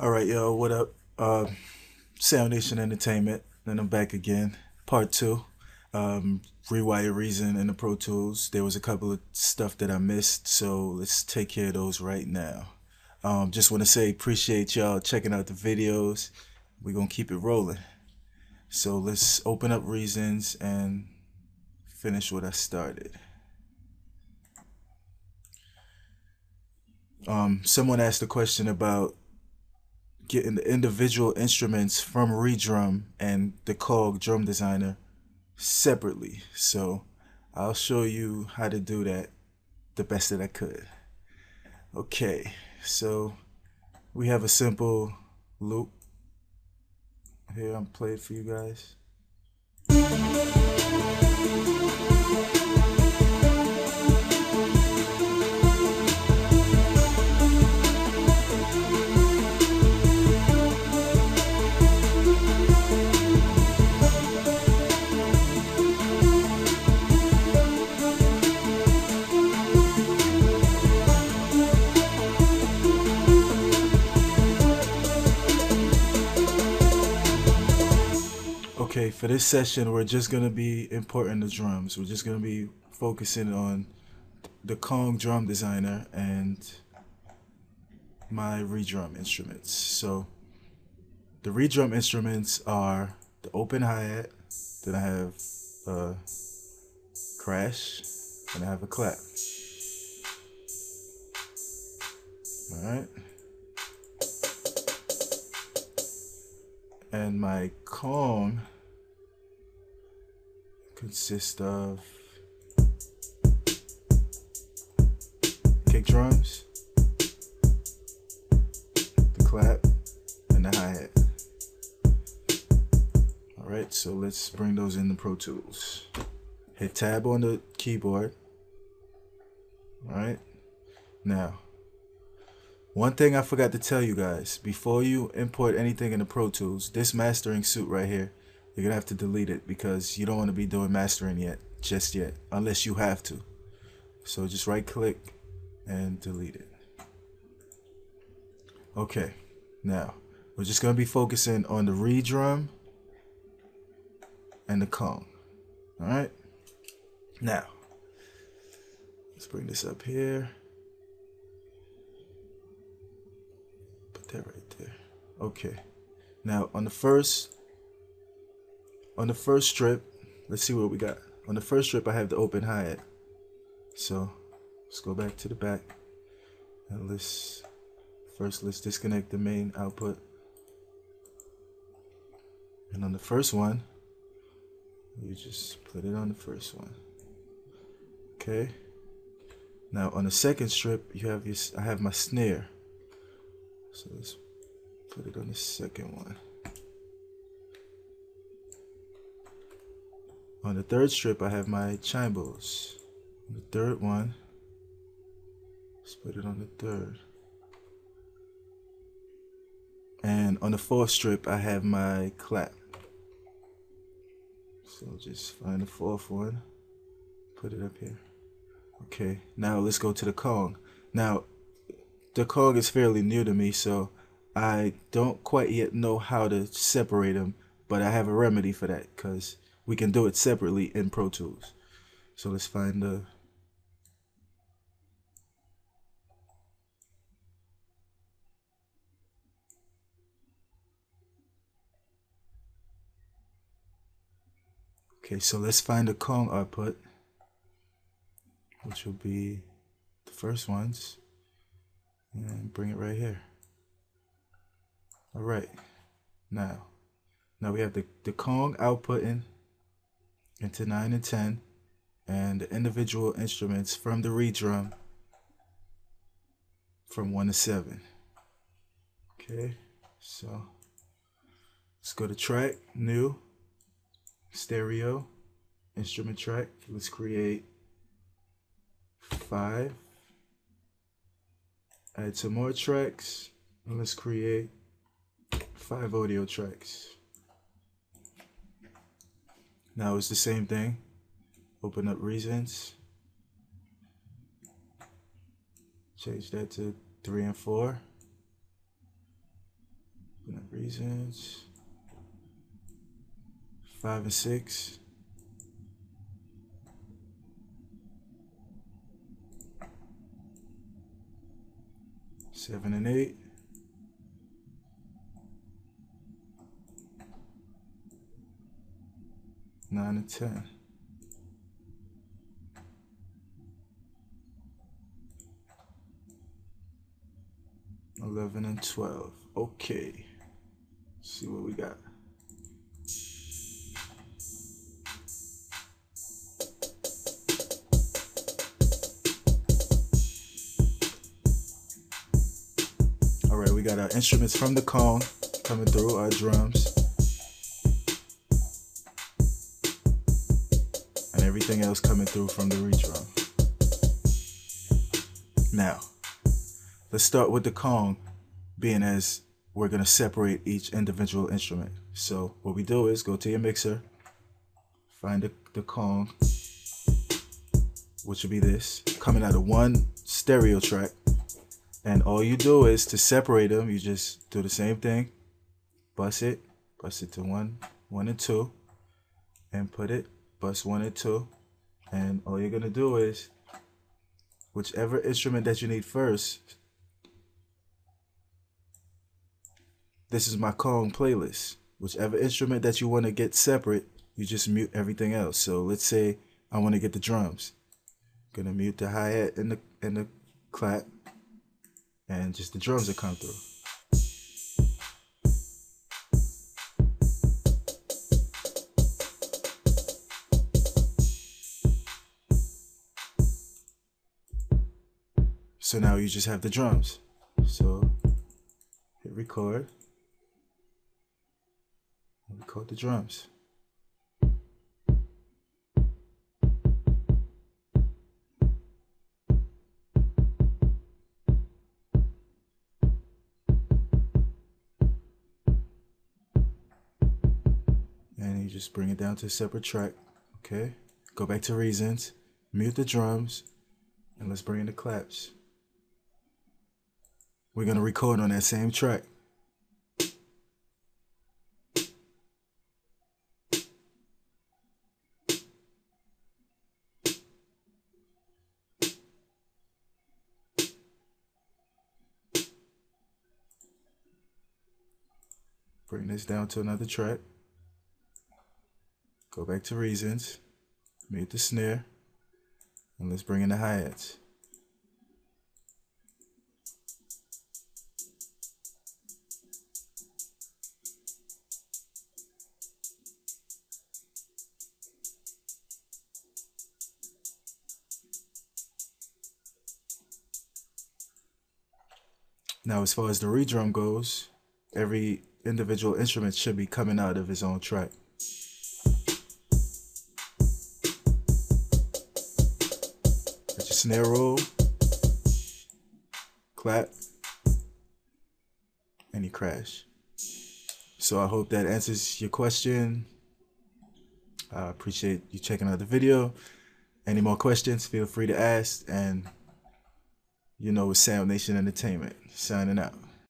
All right, yo, what up? Sound Nation Entertainment, and I'm back again. Part two. Rewire Reason in the Pro Tools. There was a couple of stuff that I missed, so let's take care of those right now. Just want to say appreciate y'all checking out the videos. We're gonna keep it rolling. So let's open up Reasons and finish what I started. Someone asked a question about getting the individual instruments from Redrum and the Cog drum designer separately. So I'll show you how to do that the best that I could. Okay, so we have a simple loop. Here, I'm playing for you guys. Okay, for this session, we're just going to be importing the drums. We're just going to be focusing on the Kong drum designer and my Redrum instruments. So the Redrum instruments are the open hi-hat, then I have a crash, and I have a clap. Alright. And my Kong consists of kick drums, the clap, and the hi-hat. Alright, so let's bring those in the Pro Tools. Hit tab on the keyboard. Alright, now one thing I forgot to tell you guys, before you import anything in the Pro Tools, this mastering suite right here, you're gonna have to delete it because you don't want to be doing mastering just yet, unless you have to. So just right click and delete it. Okay, now we're just gonna be focusing on the Redrum and the Kong. Alright, now let's bring this up here. Put that right there. Okay, now on the first strip, let's see what we got. On the first strip I have the open hi-hat. So let's go back to the back and let's disconnect the main output. And on the first one, you just put it on the first one. Okay. Now on the second strip, I have my snare. So let's put it on the second one. On the third strip, I have my chimbals. On the third one, let's put it on the third. And on the fourth strip, I have my clap. So just find the fourth one, put it up here. Okay, now let's go to the Kong. Now, the Kong is fairly new to me, so I don't quite yet know how to separate them, but I have a remedy for that because we can do it separately in Pro Tools. So let's find the Okay, so let's find the Kong output, which will be the first ones, and bring it right here. All right, now we have the Kong outputting into 9 and 10, and the individual instruments from the Redrum from 1 to 7. Okay, so let's go to track, new, stereo, instrument track. Let's create 5. Add some more tracks, and let's create 5 audio tracks. Now it's the same thing. Open up Reasons. Change that to 3 and 4. Reasons. 5 and 6. Seven and 8. 9 and 10. 11 and 12. Okay. Let's see what we got. Alright, we got our instruments from the Kong coming through, our drums. And everything else coming through from the Redrum. Now, let's start with the Kong, being as we're going to separate each individual instrument. So what we do is go to your mixer, find the Kong, which will be this, coming out of one stereo track. And all you do is to separate them, you just do the same thing, bust it to one and two, and put it, bust 1 and 2. And all you're going to do is, whichever instrument that you need first, this is my Kong playlist. Whichever instrument that you want to get separate, you just mute everything else. So let's say I want to get the drums. I'm gonna mute the hi-hat and the clap, and just the drums that come through. So now you just have the drums. So hit record. Record the drums. And you just bring it down to a separate track. Okay. Go back to reasons, mute the drums, and let's bring in the claps. We're going to record on that same track. Bring this down to another track. Go back to reasons, mute the snare, and let's bring in the hi-hats. Now, as far as the Redrum goes, every individual instrument should be coming out of his own track. Let your snare roll, clap, and you crash. So I hope that answers your question. I appreciate you checking out the video. Any more questions, feel free to ask. And you know, it's Sound Nation Entertainment, signing out.